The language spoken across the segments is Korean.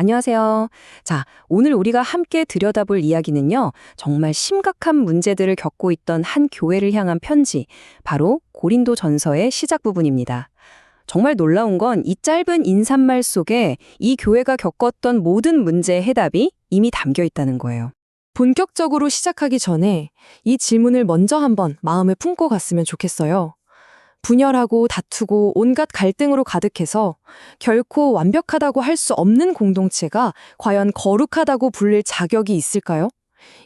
안녕하세요. 자, 오늘 우리가 함께 들여다볼 이야기는요, 정말 심각한 문제들을 겪고 있던 한 교회를 향한 편지, 바로 고린도 전서의 시작 부분입니다. 정말 놀라운 건 이 짧은 인사말 속에 이 교회가 겪었던 모든 문제의 해답이 이미 담겨 있다는 거예요. 본격적으로 시작하기 전에 이 질문을 먼저 한번 마음에 품고 갔으면 좋겠어요. 분열하고 다투고 온갖 갈등으로 가득해서 결코 완벽하다고 할 수 없는 공동체가 과연 거룩하다고 불릴 자격이 있을까요?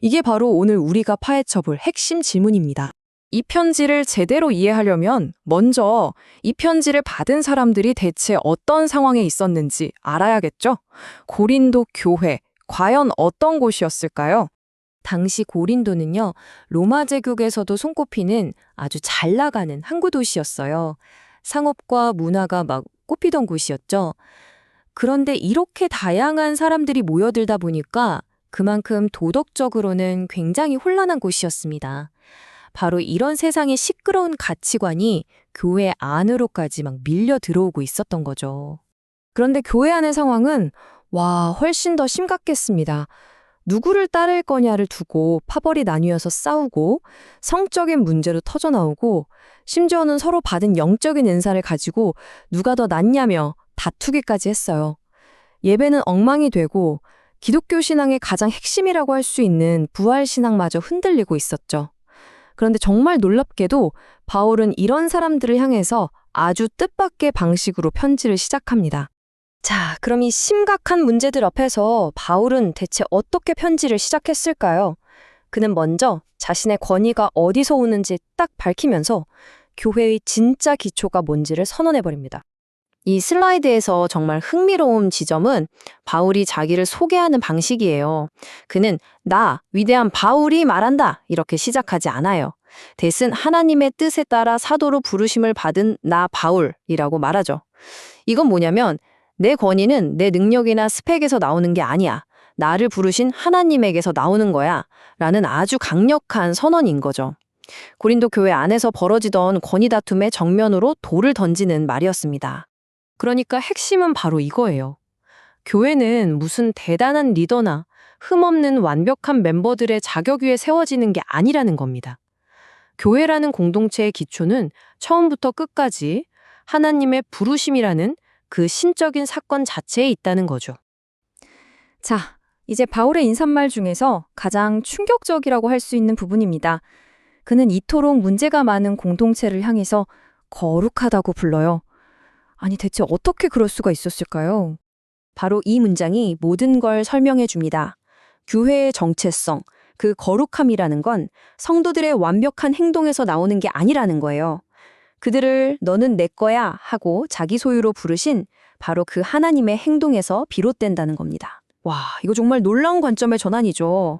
이게 바로 오늘 우리가 파헤쳐볼 핵심 질문입니다. 이 편지를 제대로 이해하려면 먼저 이 편지를 받은 사람들이 대체 어떤 상황에 있었는지 알아야겠죠? 고린도 교회, 과연 어떤 곳이었을까요? 당시 고린도는요, 로마 제국에서도 손꼽히는 아주 잘 나가는 항구 도시였어요. 상업과 문화가 막 꽃피던 곳이었죠. 그런데 이렇게 다양한 사람들이 모여들다 보니까 그만큼 도덕적으로는 굉장히 혼란한 곳이었습니다. 바로 이런 세상의 시끄러운 가치관이 교회 안으로까지 막 밀려 들어오고 있었던 거죠. 그런데 교회 안의 상황은 훨씬 더 심각했습니다. 누구를 따를 거냐를 두고 파벌이 나뉘어서 싸우고 성적인 문제로 터져나오고 심지어는 서로 받은 영적인 은사를 가지고 누가 더 낫냐며 다투기까지 했어요. 예배는 엉망이 되고 기독교 신앙의 가장 핵심이라고 할 수 있는 부활신앙마저 흔들리고 있었죠. 그런데 정말 놀랍게도 바울은 이런 사람들을 향해서 아주 뜻밖의 방식으로 편지를 시작합니다. 자, 그럼 이 심각한 문제들 앞에서 바울은 대체 어떻게 편지를 시작했을까요? 그는 먼저 자신의 권위가 어디서 오는지 딱 밝히면서 교회의 진짜 기초가 뭔지를 선언해버립니다. 이 슬라이드에서 정말 흥미로운 지점은 바울이 자기를 소개하는 방식이에요. 그는 나, 위대한 바울이 말한다 이렇게 시작하지 않아요. 대신 하나님의 뜻에 따라 사도로 부르심을 받은 나 바울이라고 말하죠. 이건 뭐냐면 내 권위는 내 능력이나 스펙에서 나오는 게 아니야. 나를 부르신 하나님에게서 나오는 거야. 라는 아주 강력한 선언인 거죠. 고린도 교회 안에서 벌어지던 권위 다툼의 정면으로 돌을 던지는 말이었습니다. 그러니까 핵심은 바로 이거예요. 교회는 무슨 대단한 리더나 흠없는 완벽한 멤버들의 자격 위에 세워지는 게 아니라는 겁니다. 교회라는 공동체의 기초는 처음부터 끝까지 하나님의 부르심이라는 그 신적인 사건 자체에 있다는 거죠. 자, 이제 바울의 인사말 중에서 가장 충격적이라고 할 수 있는 부분입니다. 그는 이토록 문제가 많은 공동체를 향해서 거룩하다고 불러요. 아니, 대체 어떻게 그럴 수가 있었을까요? 바로 이 문장이 모든 걸 설명해 줍니다. 교회의 정체성, 그 거룩함이라는 건 성도들의 완벽한 행동에서 나오는 게 아니라는 거예요. 그들을 너는 내 거야 하고 자기 소유로 부르신 바로 그 하나님의 행동에서 비롯된다는 겁니다. 와, 이거 정말 놀라운 관점의 전환이죠.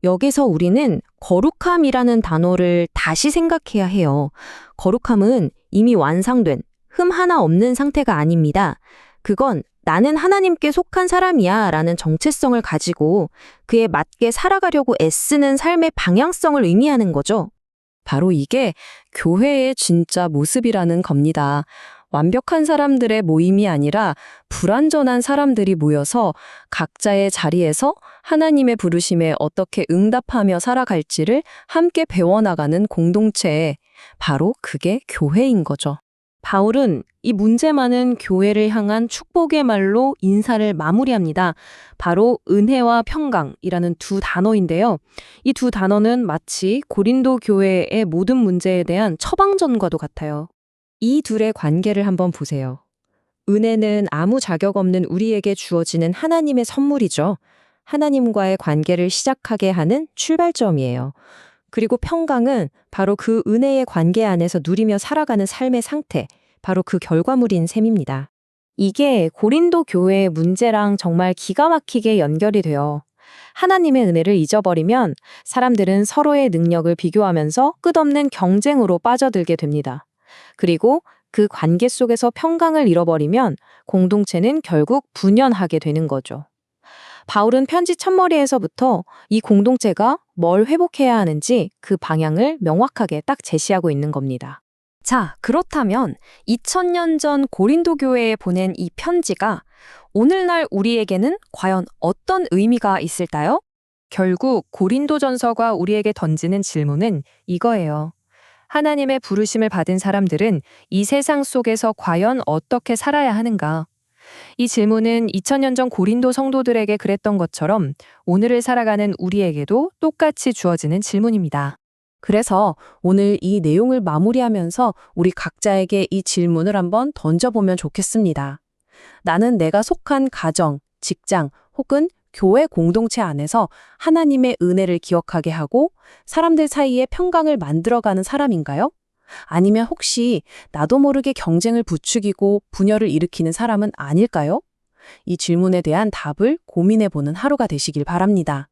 여기서 우리는 거룩함이라는 단어를 다시 생각해야 해요. 거룩함은 이미 완성된 흠 하나 없는 상태가 아닙니다. 그건 나는 하나님께 속한 사람이야 라는 정체성을 가지고 그에 맞게 살아가려고 애쓰는 삶의 방향성을 의미하는 거죠. 바로 이게 교회의 진짜 모습이라는 겁니다. 완벽한 사람들의 모임이 아니라 불완전한 사람들이 모여서 각자의 자리에서 하나님의 부르심에 어떻게 응답하며 살아갈지를 함께 배워나가는 공동체, 바로 그게 교회인 거죠. 바울은 이 문제 많은 교회를 향한 축복의 말로 인사를 마무리합니다. 바로 은혜와 평강이라는 두 단어인데요. 이 두 단어는 마치 고린도 교회의 모든 문제에 대한 처방전과도 같아요. 이 둘의 관계를 한번 보세요. 은혜는 아무 자격 없는 우리에게 주어지는 하나님의 선물이죠. 하나님과의 관계를 시작하게 하는 출발점이에요. 그리고 평강은 바로 그 은혜의 관계 안에서 누리며 살아가는 삶의 상태, 바로 그 결과물인 셈입니다. 이게 고린도 교회의 문제랑 정말 기가 막히게 연결이 돼요. 하나님의 은혜를 잊어버리면 사람들은 서로의 능력을 비교하면서 끝없는 경쟁으로 빠져들게 됩니다. 그리고 그 관계 속에서 평강을 잃어버리면 공동체는 결국 분열하게 되는 거죠. 바울은 편지 첫머리에서부터 이 공동체가 뭘 회복해야 하는지 그 방향을 명확하게 딱 제시하고 있는 겁니다. 자, 그렇다면 2000년 전 고린도 교회에 보낸 이 편지가 오늘날 우리에게는 과연 어떤 의미가 있을까요? 결국 고린도전서가 우리에게 던지는 질문은 이거예요. 하나님의 부르심을 받은 사람들은 이 세상 속에서 과연 어떻게 살아야 하는가? 이 질문은 2000년 전 고린도 성도들에게 그랬던 것처럼 오늘을 살아가는 우리에게도 똑같이 주어지는 질문입니다. 그래서 오늘 이 내용을 마무리하면서 우리 각자에게 이 질문을 한번 던져보면 좋겠습니다. 나는 내가 속한 가정, 직장 혹은 교회 공동체 안에서 하나님의 은혜를 기억하게 하고 사람들 사이에 평강을 만들어가는 사람인가요? 아니면 혹시 나도 모르게 경쟁을 부추기고 분열을 일으키는 사람은 아닐까요? 이 질문에 대한 답을 고민해보는 하루가 되시길 바랍니다.